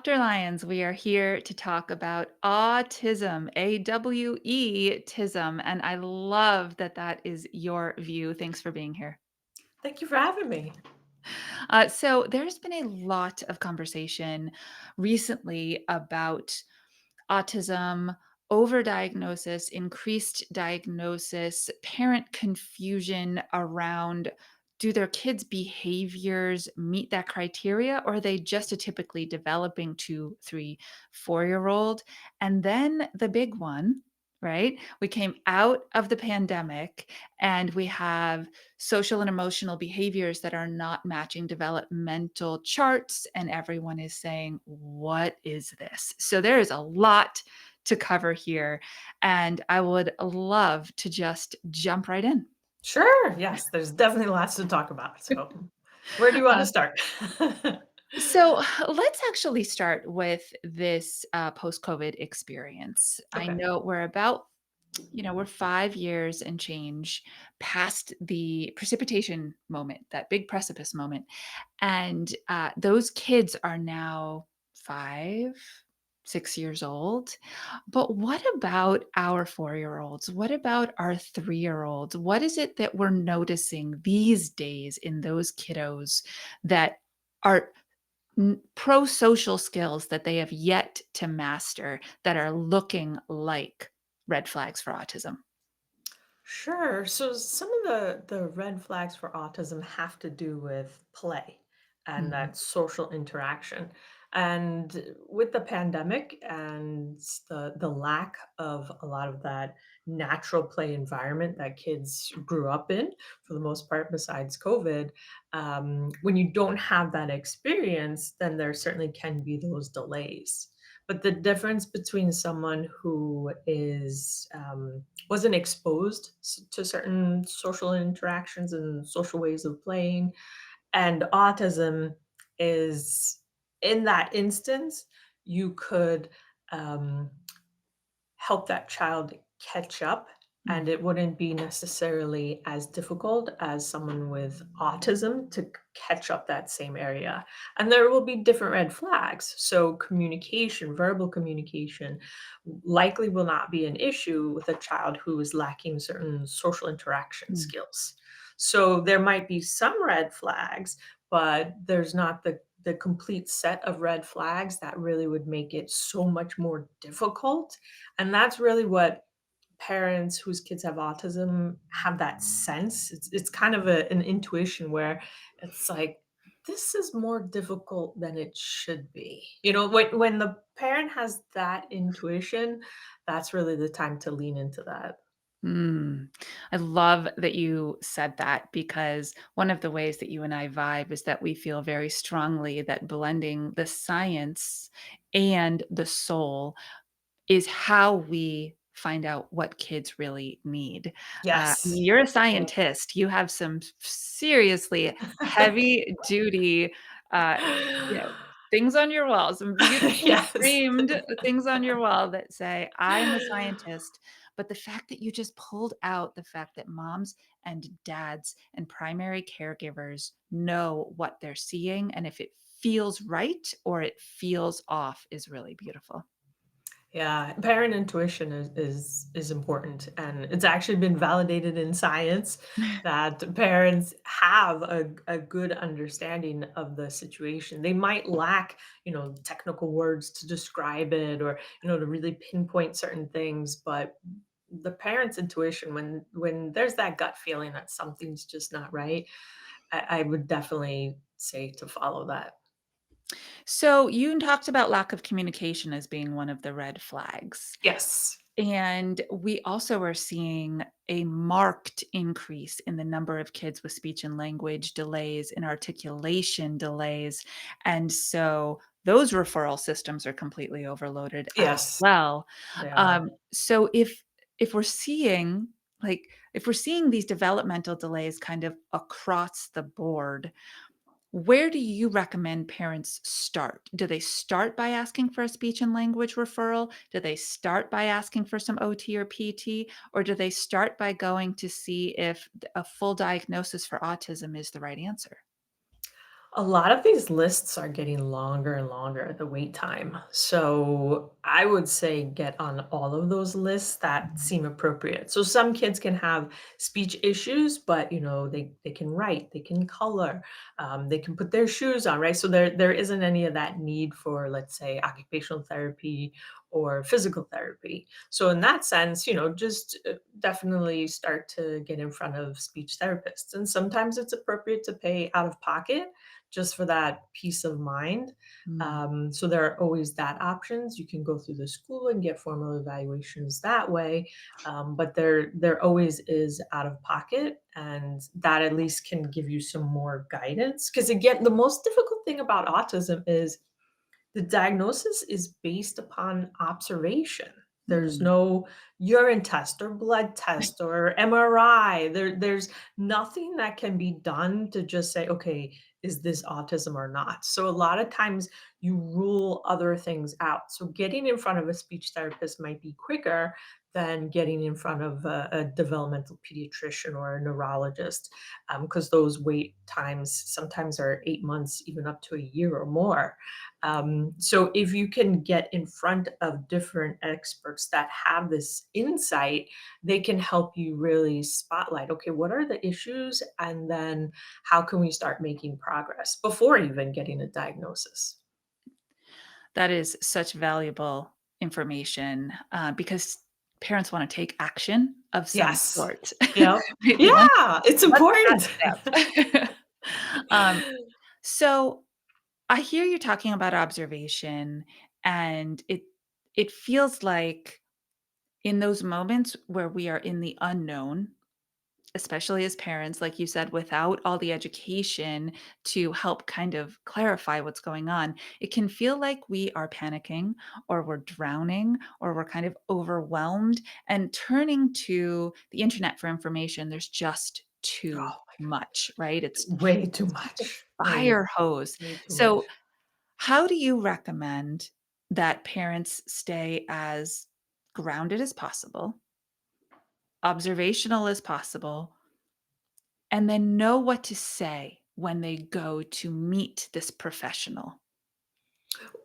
Dr. Lyons, we are here to talk about autism, AWE-tism, and I love that that is your view. Thanks for being here. Thank you for having me. So there's been a lot of conversation recently about autism, overdiagnosis, increased diagnosis, parent confusion around do their kids' behaviors meet that criteria, or are they just a typically developing 2, 3, 4 year old? And then the big one, right? We came out of the pandemic and we have social and emotional behaviors that are not matching developmental charts. And everyone is saying, what is this? So there is a lot to cover here. And I would love to just jump right in. Sure. Yes, there's definitely lots to talk about. So, where do you want Uh, to start? so let's actually start with this post COVID experience. I Okay. know we're about we're 5 years and change past the precipitation moment, that big precipice moment, and, those kids are now 5, 6 years old. But what about our 4-year-olds? What about our 3-year-olds? What is it that we're noticing these days in those kiddos that are pro-social skills that they have yet to master that are looking like red flags for autism? Sure. So some of the red flags for autism have to do with play and Mhm. that social interaction. And with the pandemic and the lack of a lot of that natural play environment that kids grew up in, for the most part, besides COVID, when you don't have that experience, then there certainly can be those delays. But the difference between someone who is wasn't exposed to certain social interactions and social ways of playing. And autism is in that instance, you could um, help that child catch up, and Mhm. it wouldn't be necessarily as difficult as someone with autism to catch up that same area. And there will be different red flags. So communication, verbal communication likely will not be an issue with a child who is lacking certain social interaction Mm. skills. So there might be some red flags, but there's not the complete set of red flags that really would make it so much more difficult. And that's really what parents whose kids have autism have, that sense. It's kind of an intuition where it's like, this is more difficult than it should be. When the parent has that intuition, that's really the time to lean into that. Mm. I love that you said that because one of the ways that you and I vibe is that we feel very strongly that blending the science and the soul is how we find out what kids really need. Yes. You're a Absolutely. scientist. You have some seriously heavy duty, uh, you know, things on your wall, some beautifully Yes. framed things on your wall that say, "I'm a scientist." But the fact that you just pulled out the fact that moms and dads and primary caregivers know what they're seeing, and if it feels right or it feels off is really beautiful. Yeah, parent intuition is important, and it's actually been validated in science that parents have a good understanding of the situation. They might lack, technical words to describe it, or to really pinpoint certain things, but the parent's intuition, when there's that gut feeling that something's just not right, I would definitely say to follow that. So you talked about lack of communication as being one of the red flags. Yes. And we also are seeing a marked increase in the number of kids with speech and language delays and articulation delays. And so those referral systems are completely overloaded as Yes, well. they are. So if we're seeing if we're seeing these developmental delays kind of across the board, where do you recommend parents start? Do they start by asking for a speech and language referral? Do they start by asking for some OT or PT? Or do they start by going to see if a full diagnosis for autism is the right answer? A lot of these lists are getting longer and longer, the wait time. So I would say get on all of those lists that seem appropriate. So some kids can have speech issues, but they can write, they can color, they can put their shoes on, right? So there isn't any of that need for, let's say, occupational therapy or physical therapy. So in that sense, just definitely start to get in front of speech therapists. And sometimes it's appropriate to pay out of pocket just for that peace of mind. Mm. So there are always that options. You can go through the school and get formal evaluations that way, but there always is out of pocket, and that at least can give you some more guidance. Because again, the most difficult thing about autism is the diagnosis is based upon observation. There's Mm. no urine test or blood test or MRI. There's nothing that can be done to just say, okay, is this autism or not? So a lot of times you rule other things out. So getting in front of a speech therapist might be quicker than getting in front of a developmental pediatrician or a neurologist, because those wait times sometimes are 8 months, even up to a year or more. So if you can get in front of different experts that have this insight, they can help you really spotlight, okay, what are the issues? And then how can we start making progress before even getting a diagnosis? That is such valuable information, because parents wanna take action of some Yes. sort. Yep. They want Yeah, it's want important. that step. Um, so I hear you talking about observation, and it feels like in those moments where we are in the unknown, especially as parents, like you said, without all the education to help kind of clarify what's going on, it can feel like we are panicking or we're drowning or we're kind of overwhelmed and turning to the internet for information. There's just too Oh, much, right? way too It's just a much. fire hose. Way too much. So, how do you recommend that parents stay as grounded as possible, observational as possible, and then know what to say when they go to meet this professional?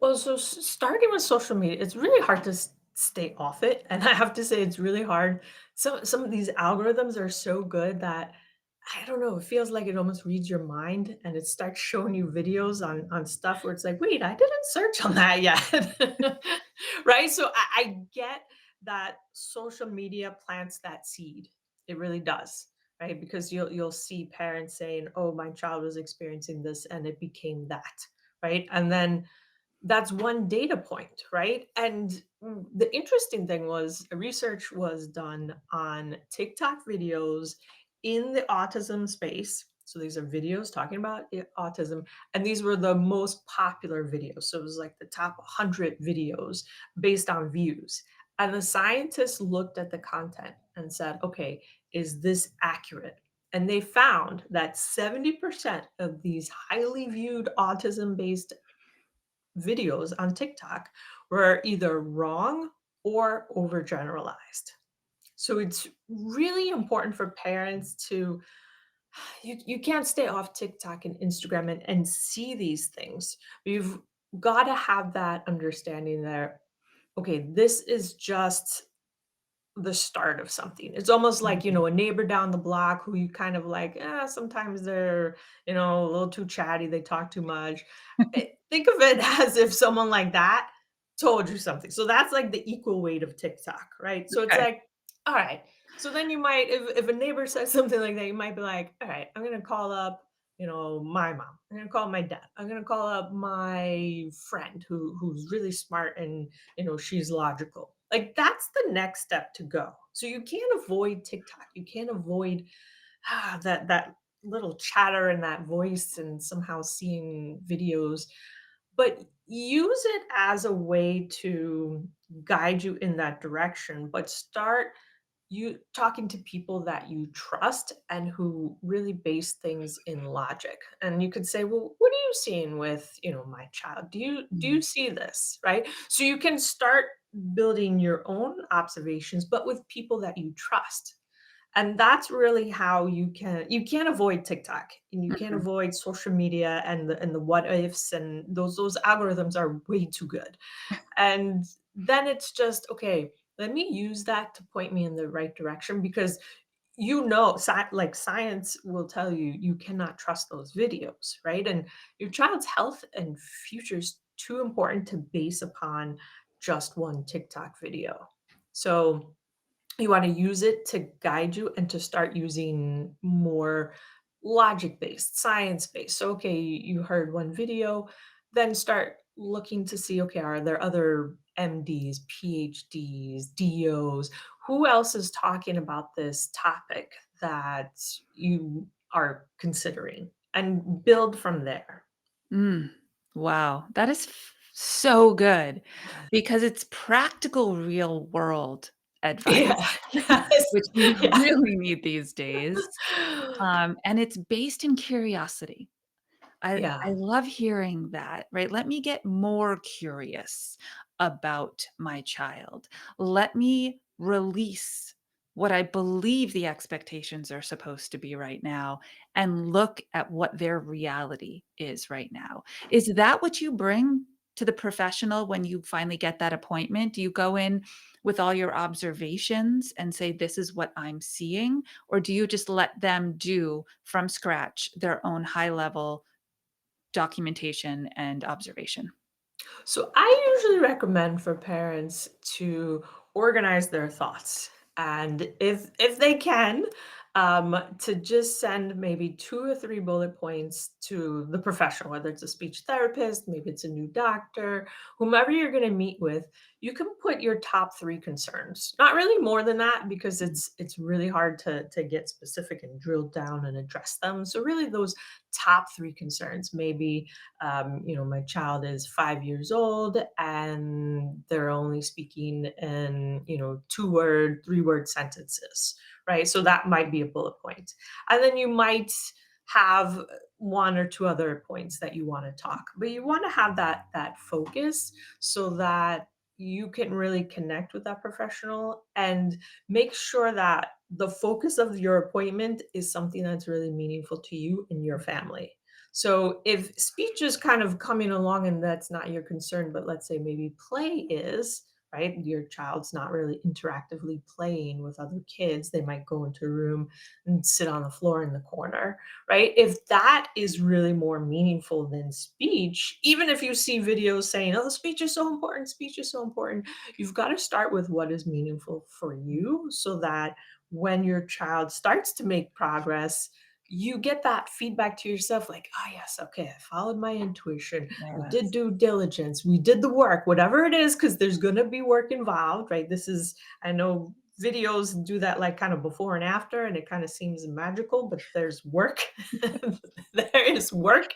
Well, so starting with social media, it's really hard to stay off it, and I have to say it's really hard. Some of these algorithms are so good that I don't know. It feels like it almost reads your mind, and it starts showing you videos on stuff where it's like, wait, I didn't search on that yet, right? So I get that social media plants that seed. It really does, right? Because you'll see parents saying, "Oh, my child was experiencing this, and it became that," right? And then that's one data point, right? And the interesting thing was research was done on TikTok videos in the autism space. So these are videos talking about autism, and these were the most popular videos. So it was like the top 100 videos based on views. And the scientists looked at the content and said, okay, is this accurate? And they found that 70% of these highly viewed autism based videos on TikTok were either wrong or overgeneralized. So it's really important for parents to you can't stay off TikTok and Instagram and see these things. You've got to have that understanding there. Okay, this is just the start of something. It's almost like, Mhm. a neighbor down the block who you kind of like, sometimes they're, a little too chatty, they talk too much. Think of it as if someone like that told you something. So that's like the equal weight of TikTok, right? So it's Okay. like, all right. So then you might, if a neighbor says something like that, you might be like, all right, I'm gonna call up, my mom. I'm gonna call my dad. I'm gonna call up my friend who's really smart and she's logical. Like that's the next step to go. So you can't avoid TikTok. You can't avoid that little chatter and that voice and somehow seeing videos, but use it as a way to guide you in that direction. But start you talking to people that you trust and who really base things in logic. And you could say, well, what are you seeing with my child? Do you Mm. see this, right? So you can start building your own observations, but with people that you trust. And that's really how you can't avoid TikTok, and you can't Mm-mm. avoid social media and the what ifs, and those algorithms are way too good. And then it's just, okay, let me use that to point me in the right direction, because like science will tell you, you cannot trust those videos, right? And your child's health and future is too important to base upon just one TikTok video. So you want to use it to guide you and to start using more logic based, science based. So, okay, you heard one video, then start looking to see, okay, are there other MDs, PhDs, DOs? Who else is talking about this topic that you are considering? And build from there. Mm. Wow, that is so good because it's practical real world Yeah. advice, Yes. which we Yeah. really need these days, and it's based in curiosity. I Yeah. love hearing that, right? Let me get more curious about my child. Let me release what I believe the expectations are supposed to be right now and look at what their reality is right now. Is that what you bring to the professional when you finally get that appointment? Do you go in with all your observations and say, "This is what I'm seeing," or do you just let them do from scratch their own high level documentation and observation? So I usually recommend for parents to organize their thoughts, and if they can, to just send maybe 2 or 3 bullet points to the professional, whether it's a speech therapist, maybe it's a new doctor, whomever you're going to meet with. You can put your top 3 concerns, not really more than that, because Mhm. it's really hard to get specific and drill down and address them. So really, those top 3 concerns, maybe my child is 5 years old and they're only speaking in, 2 word, 3 word sentences, right? So that might be a bullet point. And then you might have 1 or 2 other points that you want to talk, but you want to have that focus so that you can really connect with that professional and make sure that the focus of your appointment is something that's really meaningful to you and your family. So if speech is kind of coming along and that's not your concern, but let's say maybe play is, right? Your child's not really interactively playing with other kids. They might go into a room and sit on the floor in the corner, right? If that is really more meaningful than speech, even if you see videos saying, oh, speech is so important, speech is so important, you've got to start with what is meaningful for you so that when your child starts to make progress, you get that feedback to yourself like, oh, yes, okay, I followed my intuition. We did Yes. due diligence. We did the work, whatever it is, because there's going to be work involved, right? I know videos do that like kind of before and after, and it kind of seems magical, but there's work. There is work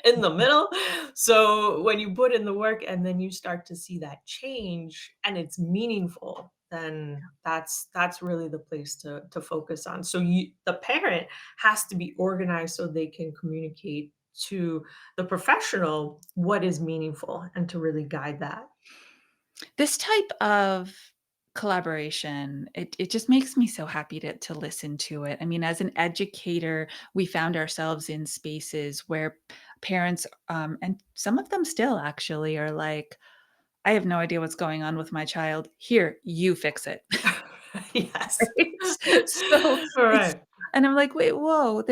in the middle. So when you put in the work and then you start to see that change and it's meaningful, then that's really the place to focus on. So the parent has to be organized so they can communicate to the professional what is meaningful and to really guide that. This type of collaboration, it just makes me so happy to listen to it. I mean, as an educator, we found ourselves in spaces where parents, and some of them still actually are like, "I have no idea what's going on with my child. Here, you fix it." Yes. Right? So, All it's right. and I'm like, "Wait, whoa,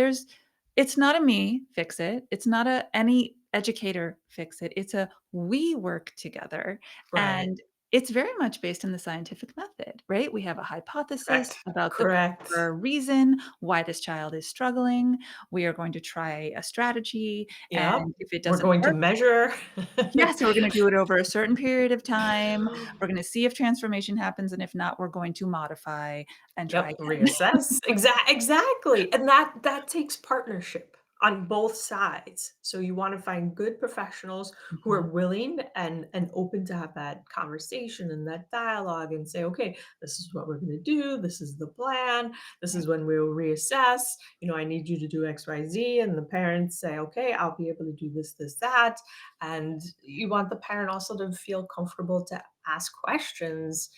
it's not a me fix it. It's not a any educator fix it. It's a we work together." Right. And it's very much based in the scientific method, right? We have a hypothesis Correct. about the Correct. for a reason why this child is struggling. We are going to try a strategy, Yep. and if it We're doesn't going to work, measure. yes, so we're gonna do it over a certain period of time. We're gonna see if transformation happens, and if not, we're going to modify and try Yep, again. reassess. Exactly, and that takes partnership on both sides. So you wanna find good professionals who are Mhm. willing and open to have that conversation and that dialogue and say, "Okay, this is what we're gonna do. This is the plan. This is when we'll reassess. I need you to do XYZ," and the parents say, "Okay, I'll be able to do this, that." And you want the parent also to feel comfortable to ask questions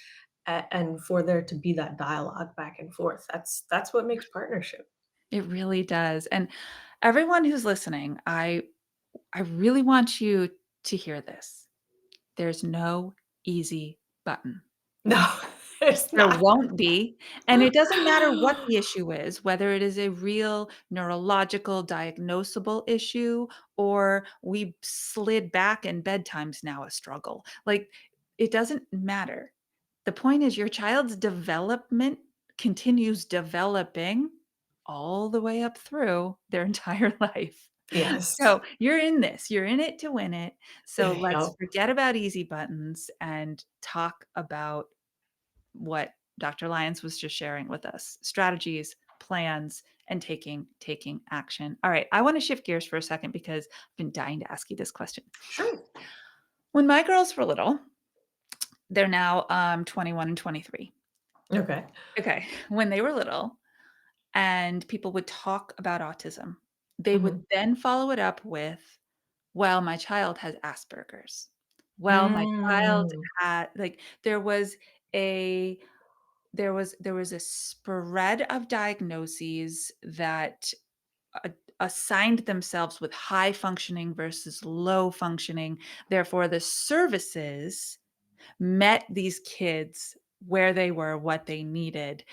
and for there to be that dialogue back and forth. That's what makes partnership. It really does, and everyone who's listening, I really want you to hear this. There's no easy button. No, there's There not. won't be, and it doesn't matter what the issue is, whether it is a real neurological diagnosable issue or we slid back and bedtime's now a struggle. Like, it doesn't matter. The point is your child's development continues developing all the way up through their entire life. Yes. So, you're in this, you're in it to win it. So, let's Yep. forget about easy buttons and talk about what Dr. Lyons was just sharing with us, strategies, plans, and taking action. All right, I wanna shift gears for a second because I've been dying to ask you this question. Sure. When my girls were little, they're now, 21 and 23. Okay. Okay, when they were little and people would talk about autism, they would Mhm. then follow it up with, "Well, my child has Asperger's. Well, my child Mm. had" like, a there was a spread of diagnoses that a assigned themselves with high functioning versus low functioning. Therefore, the services met these kids where they were, what they needed.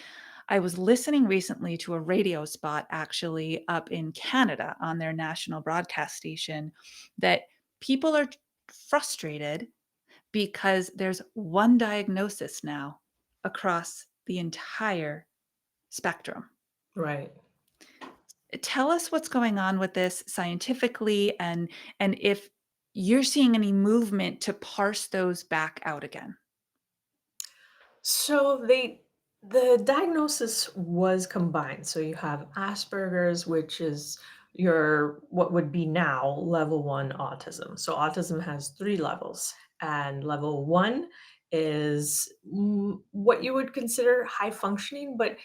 I was listening recently to a radio spot actually up in Canada on their national broadcast station that people are frustrated because there's one diagnosis now across the entire spectrum. Right. Tell us what's going on with this scientifically and if you're seeing any movement to parse those back out again. So the diagnosis was combined. So you have Asperger's, which is your what would be now level 1 autism. So autism has 3 levels, and level 1 is what you would consider high functioning, but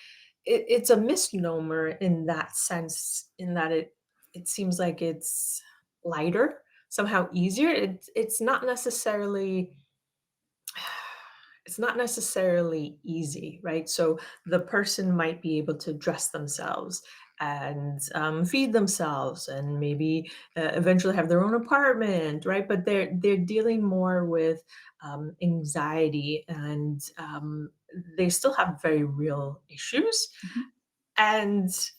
it's a misnomer in that sense, in that it seems like it's lighter, somehow easier. It's not necessarily it's not necessarily easy, right? So the person might be able to dress themselves and feed themselves, and maybe eventually have their own apartment, right? But they're dealing more with anxiety, and they still have very real issues. Mhm. And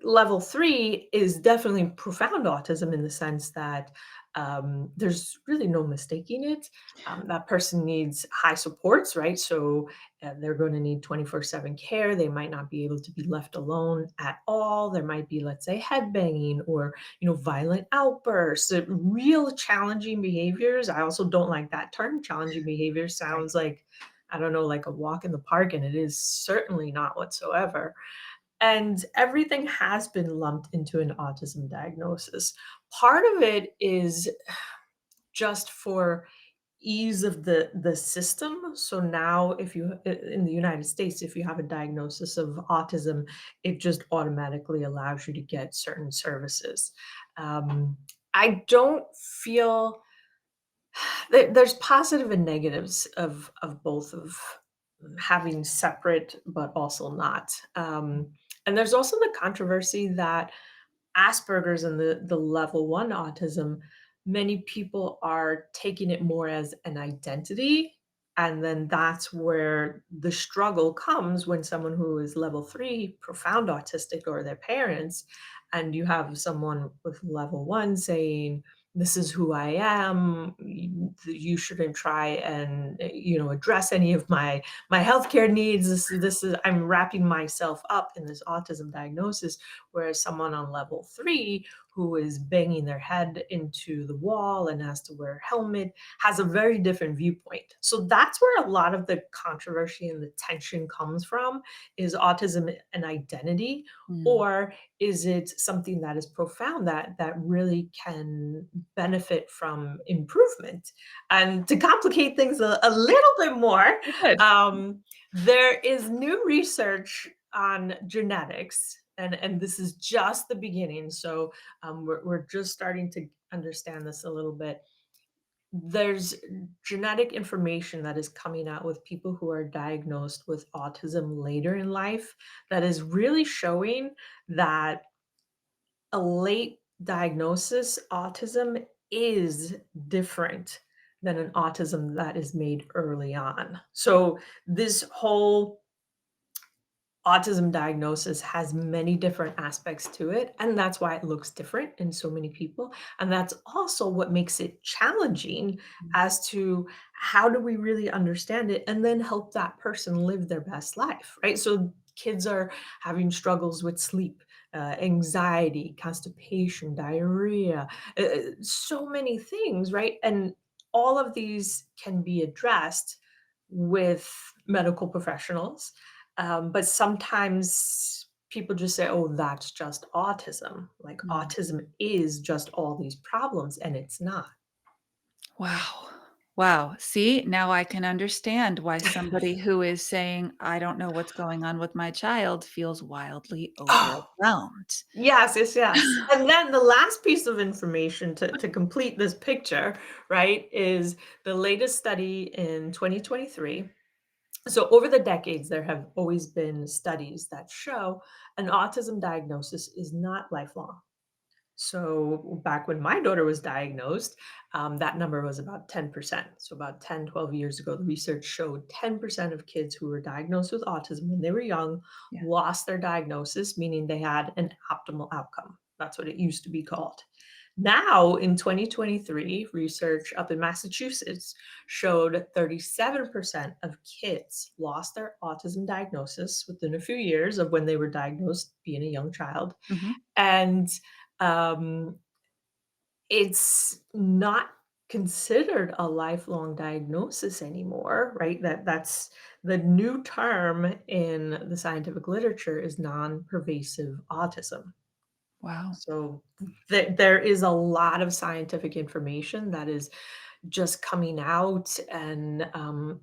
level 3 is definitely profound autism, in the sense that there's really no mistaking it. That person needs high supports, right? So they're going to need 24/7 care. They might not be able to be left alone at all. There might be, let's say, headbanging, or violent outbursts, real challenging behaviors. I also don't like that term. Challenging behavior Right. sounds like, I don't know, like a walk in the park, and it is certainly not whatsoever. And everything has been lumped into an autism diagnosis. Part of it is just for ease of the system. So now, if you in the United States, if you have a diagnosis of autism, it just automatically allows you to get certain services. I don't feel there's positive and negatives of both, of having separate but also not. And there's also the controversy that Asperger's and the level 1 autism, many people are taking it more as an identity, and then that's where the struggle comes when someone who is level 3 profound autistic, or their parents, and you have someone with level 1 saying, "This is who I am. You shouldn't try and, address any of my healthcare needs. This is I'm wrapping myself up in this autism diagnosis." Whereas someone on level 3, who is banging their head into the wall and has to wear a helmet, has a very different viewpoint. So that's where a lot of the controversy and the tension comes from. Is autism an identity, Mm. or is it something that is profound, that really can benefit from improvement? And to complicate things a little bit more, Good. um, there is new research on genetics, and this is just the beginning. So we're just starting to understand this a little bit. There's genetic information that is coming out with people who are diagnosed with autism later in life that is really showing that a late diagnosis autism is different than an autism that is made early on. So this whole autism diagnosis has many different aspects to it, and that's why it looks different in so many people. And that's also what makes it challenging Mm. as to how do we really understand it and then help that person live their best life, right? So kids are having struggles with sleep, anxiety, constipation, diarrhea, so many things, right? And all of these can be addressed with medical professionals, but sometimes people just say, "Oh, that's just autism." Like Mm. autism is just all these problems, and it's not. Wow. Wow. See, now I can understand why somebody who is saying, "I don't know what's going on with my child," feels wildly Oh, overwhelmed. yes, yes, yes. And then the last piece of information to complete this picture, right, is the latest study in 2023. So over the decades, there have always been studies that show an autism diagnosis is not lifelong. So back when my daughter was diagnosed, that number was about 10%. So about 10, 12 years ago, the research showed 10% of kids who were diagnosed with autism when they were young Yeah. lost their diagnosis, meaning they had an optimal outcome. That's what it used to be called. Now, in 2023, research up in Massachusetts showed 37% of kids lost their autism diagnosis within a few years of when they were diagnosed, being a young child. Mhm. And um, it's not considered a lifelong diagnosis anymore, right? That's the new term in the scientific literature is non-pervasive autism. Wow. So there is a lot of scientific information that is just coming out, and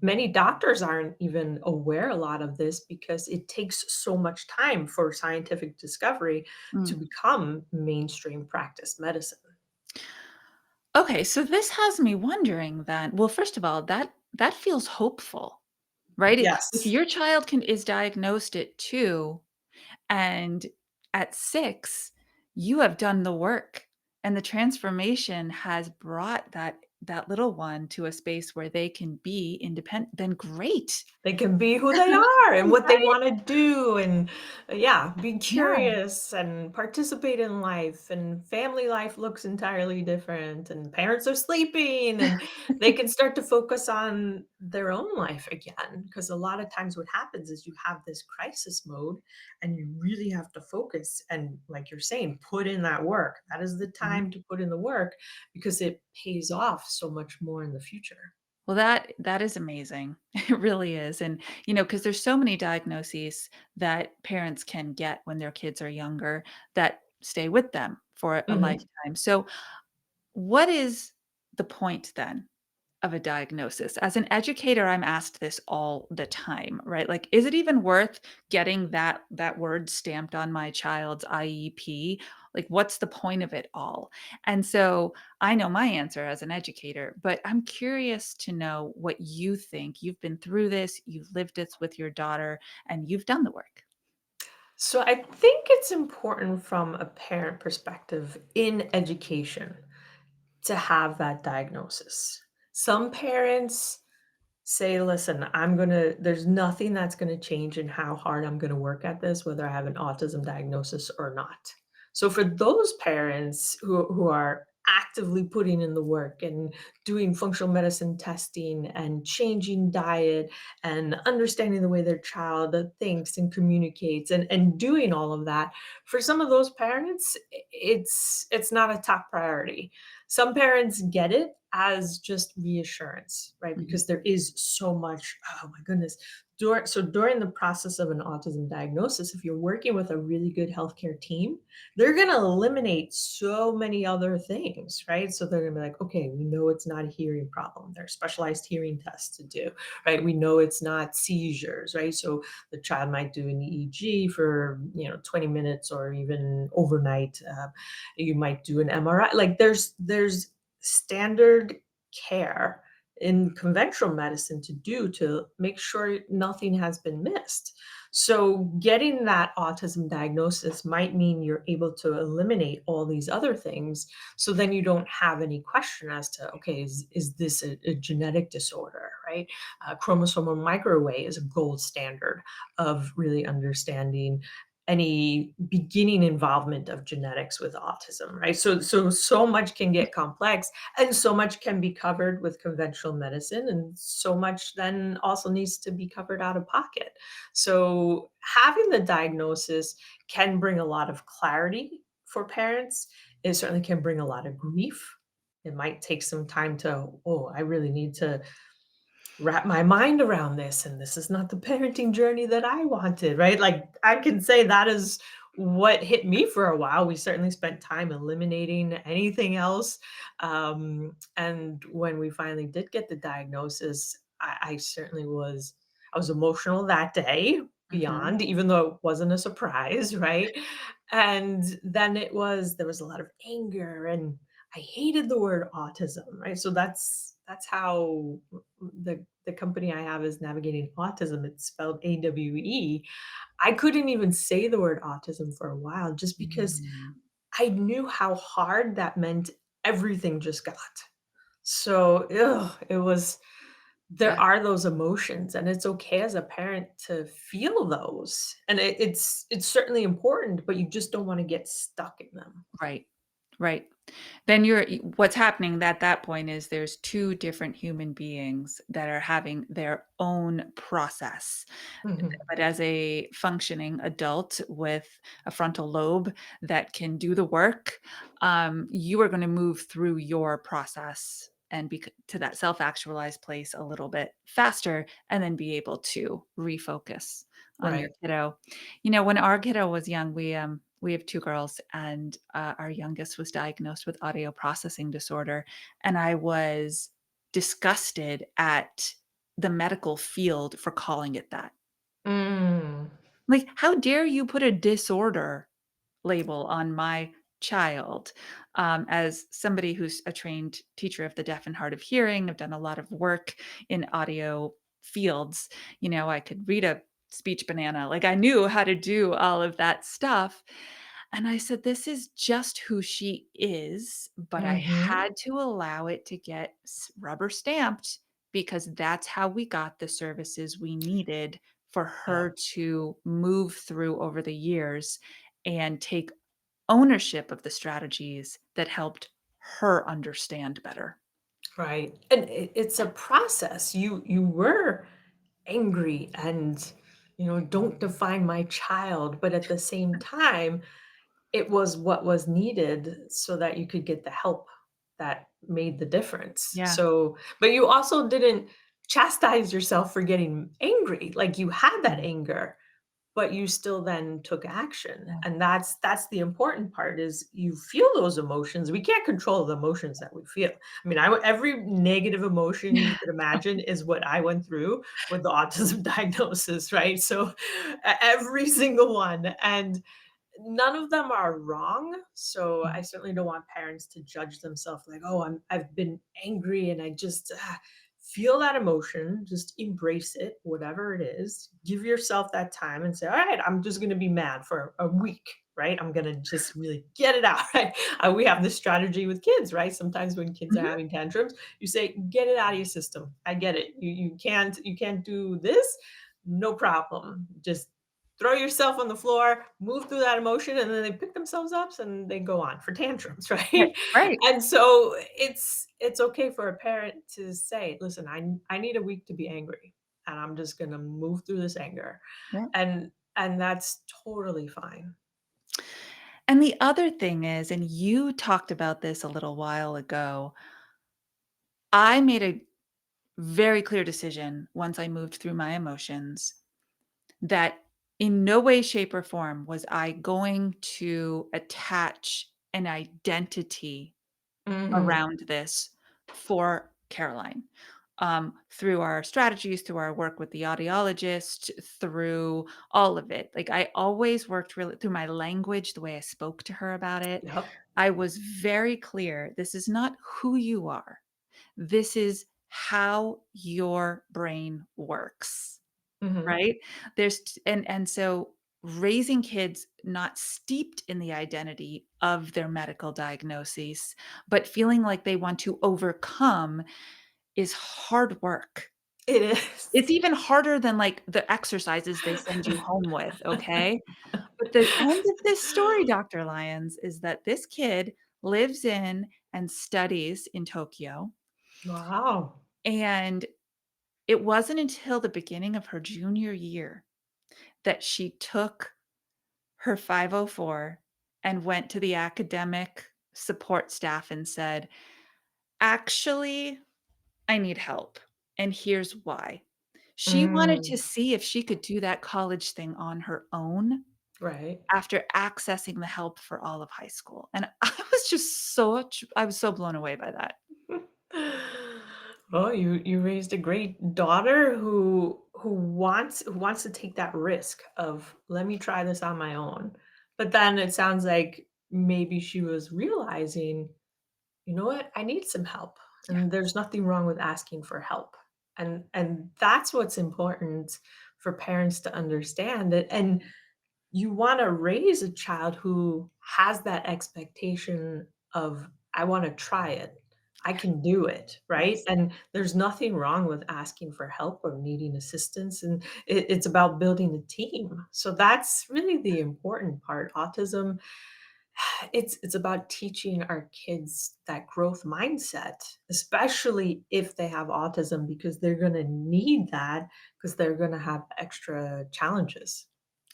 many doctors aren't even aware a lot of this because it takes so much time for scientific discovery to Mm. become mainstream practice medicine. Okay, so this has me wondering then, well, first of all, that feels hopeful, right? If Yes. your child can is diagnosed at 2 and at 6, you have done the work, and the transformation has brought that little one to a space where they can be independent, then great. They can be who they are and what they Right? wanna do and, yeah, be Yeah. curious and participate in life, and family life looks entirely different, and parents are sleeping, and they can start to focus on their own life again. Because a lot of times what happens is you have this crisis mode, and you really have to focus and, like you're saying, put in that work. That is the Mhm. time to put in the work because it pays off so much more in the future. Well, that is amazing. It really is, and, because there's so many diagnoses that parents can get when their kids are younger that stay with them for a Mhm. lifetime. So, what is the point then of a diagnosis? As an educator, I'm asked this all the time, right? Like, is it even worth getting that word stamped on my child's IEP? Like, what's the point of it all? And so I know my answer as an educator, but I'm curious to know what you think. You've been through this, you've lived this with your daughter, and you've done the work. So I think it's important from a parent perspective in education to have that diagnosis. Some parents say, "Listen, there's nothing that's gonna change in how hard I'm gonna work at this, whether I have an autism diagnosis or not." So for those parents who are actively putting in the work and doing functional medicine testing and changing diet and understanding the way their child thinks and communicates and doing all of that, for some of those parents, it's not a top priority. Some parents get it as just reassurance, right? Mhm. Because there is so much, oh my goodness. During the process of an autism diagnosis, if you're working with a really good healthcare team, they're going to eliminate so many other things, right? So they're going to be like, okay, we know it's not a hearing problem. There are specialized hearing tests to do, right? We know it's not seizures, right? So the child might do an EEG for 20 minutes or even overnight. You might do an MRI. Like there's standard care in conventional medicine to do to make sure nothing has been missed. So, getting that autism diagnosis might mean you're able to eliminate all these other things. So then you don't have any question as to, okay, is this a genetic disorder, right? Chromosomal microarray is a gold standard of really understanding any beginning involvement of genetics with autism, right? So much can get complex, and so much can be covered with conventional medicine, and so much then also needs to be covered out of pocket. So having the diagnosis can bring a lot of clarity for parents. It certainly can bring a lot of grief. It might take some time to, oh, I really need to wrap my mind around this, and this is not the parenting journey that I wanted, right? Like, I can say that is what hit me for a while. We certainly spent time eliminating anything else, and when we finally did get the diagnosis, I certainly I was emotional that day Mhm. beyond, even though it wasn't a surprise, right? And then there was a lot of anger, and I hated the word autism, right? So that's how the company I have is Navigating Autism. It's spelled AWE. I couldn't even say the word autism for a while just because Mm. I knew how hard that meant everything just got. So, it was there Yeah, are those emotions, and it's okay as a parent to feel those. And it's certainly important, but you just don't want to get stuck in them. right, right. Then what's happening at that point is there's 2 different human beings that are having their own process. Mhm. But as a functioning adult with a frontal lobe that can do the work, you are gonna move through your process and be to that self-actualized place a little bit faster, and then be able to refocus on your Right. kiddo. When our kiddo was young, we have 2 girls, and, our youngest was diagnosed with audio processing disorder, and I was disgusted at the medical field for calling it that. Mm. Like, how dare you put a disorder label on my child? As somebody who's a trained teacher of the deaf and hard of hearing, I've done a lot of work in audio fields. I could read a speech banana. Like, I knew how to do all of that stuff. And I said, this is just who she is, but I Mhm. had to allow it to get rubber stamped because that's how we got the services we needed for Yeah. her to move through over the years and take ownership of the strategies that helped her understand better. Right. And it's a process. You were angry and, don't define my child, but at the same time, it was what was needed so that you could get the help that made the difference. Yeah. So, but you also didn't chastise yourself for getting angry. Like, you had that Mhm. anger, but you still then took action, Yeah. and that's the important part is you feel those emotions. We can't control the emotions that we feel. I mean, every negative emotion you could imagine is what I went through with the autism diagnosis, right? So every single one, and none of them are wrong. So I Mhm. certainly don't want parents to judge themselves like, oh, I've been angry and I just feel that emotion, just embrace it, whatever it is. Give yourself that time and say, all right, I'm just going to be mad for a week. Right. I'm going to just really get it out. Right. We have this strategy with kids, right? Sometimes when kids are Mhm. having tantrums, you say, get it out of your system. I get it. You can't do this. No problem. Just throw yourself on the floor, move through that emotion, and then they pick themselves up and they go on for tantrums, Right, right? right. And so it's okay for a parent to say, "Listen, I need a week to be angry, and I'm just gonna move through this anger," Yeah. and that's totally fine. And the other thing is, and you talked about this a little while ago, I made a very clear decision once I moved through my emotions that in no way, shape, or form was I going to attach an identity Mhm. around this for Caroline. Through our strategies, through our work with the audiologist, through all of it. Like, I always worked really through my language, the way I spoke to her about it. Yep. I was very clear, this is not who you are. This is how your brain works, Mhm. right? And so raising kids not steeped in the identity of their medical diagnoses, but feeling like they want to overcome is hard work. It is. It's even harder than, like, the exercises they send you home with, okay? But the end of this story, Dr. Lyons, is that this kid lives in and studies in Tokyo, Wow. and it wasn't until the beginning of her junior year that she took her 504 and went to the academic support staff and said, "Actually, I need help, and here's why." She wanted to Mm, see if she could do that college thing on her own right. after accessing the help for all of high school, and I was so blown away by that. Well, you raised a great daughter who wants to take that risk of, "Let me try this on my own." But then it sounds like maybe she was realizing, "You know what? I need some help, Yeah, and there's nothing wrong with asking for help." And that's what's important for parents to understand it, and you wanna raise a child who has that expectation of, "I wanna try it. I can do it," right? yes, And there's nothing wrong with asking for help or needing assistance, and it's about building a team. So that's really the important part. Autism, it's about teaching our kids that growth mindset, especially if they have autism, because they're gonna need that because 'cause they're gonna have extra challenges.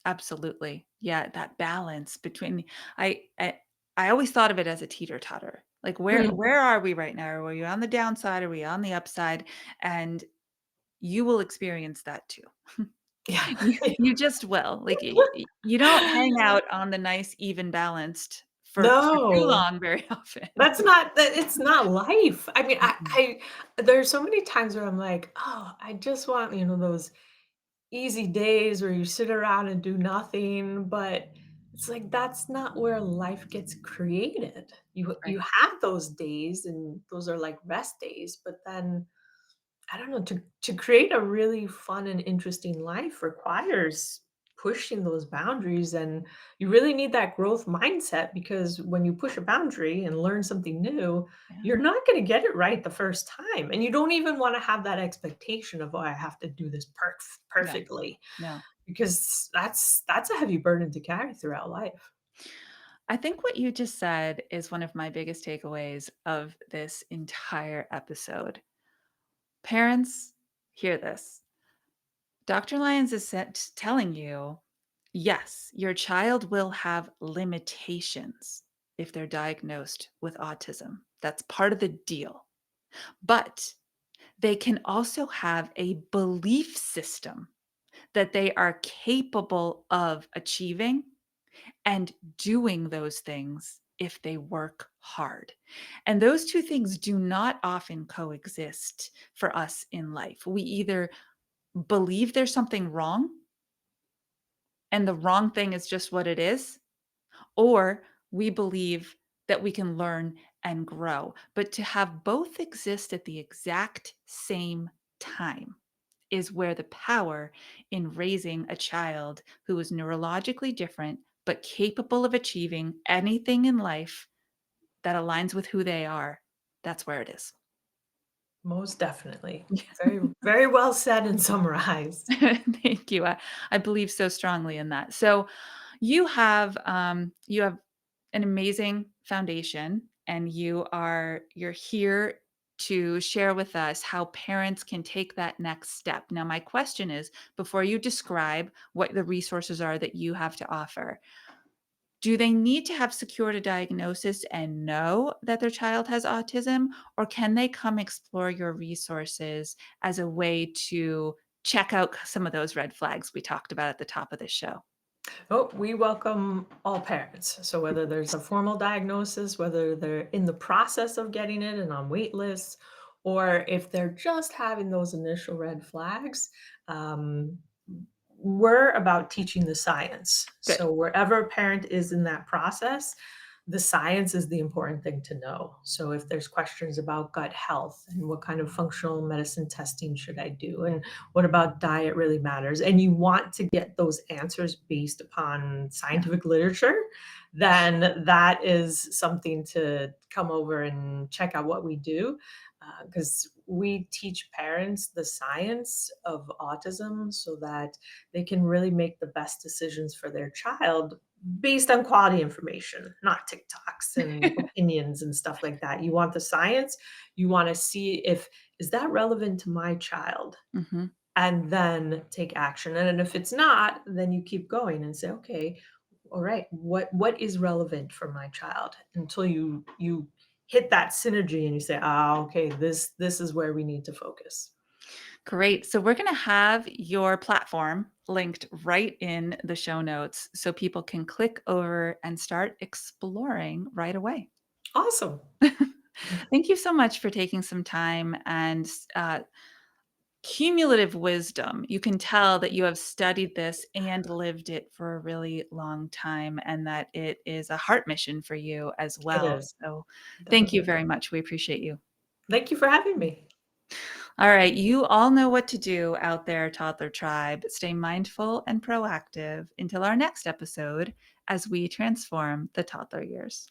absolutely. Yeah, that balance between I I I always thought of it as a teeter-totter. Like, where are we right now? Are we on the downside? Are we on the upside? And you will experience that too. Yeah. You just will. Like, you don't hang out on the nice, even balanced for too No, long very often. that's not that it's not life. I mean, Mm-mm. there's so many times where I'm like, "Oh, I just want, those easy days where you sit around and do nothing," but it's like that's not where life gets created. You Right. have those days, and those are like rest days, but then I don't know, to create a really fun and interesting life requires pushing those boundaries, and you really need that growth mindset because when you push a boundary and learn something new, Yeah. you're not going to get it right the first time, and you don't even want to have that expectation of, "Oh, I have to do this No, perfectly," no. because that's a heavy burden to carry throughout life. I think what you just said is one of my biggest takeaways of this entire episode. Parents, hear this. Dr. Lyons is telling you, yes, your child will have limitations if they're diagnosed with autism. That's part of the deal. But they can also have a belief system that they are capable of achieving and doing those things if they work hard. And those two things do not often coexist for us in life. We either believe there's something wrong and the wrong thing is just what it is, or we believe that we can learn and grow. But to have both exist at the exact same time is where the power in raising a child who is neurologically different but capable of achieving anything in life that aligns with who they are, that's where it is. Most definitely. Very, very well said and summarized. Thank you. I believe so strongly in that. So you have an amazing foundation, and you're here to share with us how parents can take that next step. Now, my question is, before you describe what the resources are that you have to offer, do they need to have secured a diagnosis and know that their child has autism, or can they come explore your resources as a way to check out some of those red flags we talked about at the top of this show? Oh, we welcome all parents. So whether there's a formal diagnosis, whether they're in the process of getting it and on wait lists, or if they're just having those initial red flags, um, we're about teaching the science. Good. So wherever a parent is in that process, the science is the important thing to know. So if there's questions about gut health and what kind of functional medicine testing should I do and what about diet really matters, and you want to get those answers based upon Yeah. scientific literature, then that is something to come over and check out what we do, because we teach parents the science of autism so that they can really make the best decisions for their child based on quality information, not TikToks and opinions and stuff like that. You want the science, you wanna see if, "Is that relevant to my child?" Mhm. And then take action, and then if it's not, then you keep going and say, "Okay, alright, what is relevant for my child?" Until you hit that synergy and you say, "Ah, okay, this is where we need to focus." Great. So we're going to have your platform linked right in the show notes so people can click over and start exploring right away. Awesome. Thank you so much for taking some time and cumulative wisdom. You can tell that you have studied this and lived it for a really long time and that it is a heart mission for you as It well. is, So thank you definitely. very much. We appreciate you. Thank you for having me. All right, you all know what to do out there, toddler tribe. Stay mindful and proactive until our next episode as we transform the toddler years.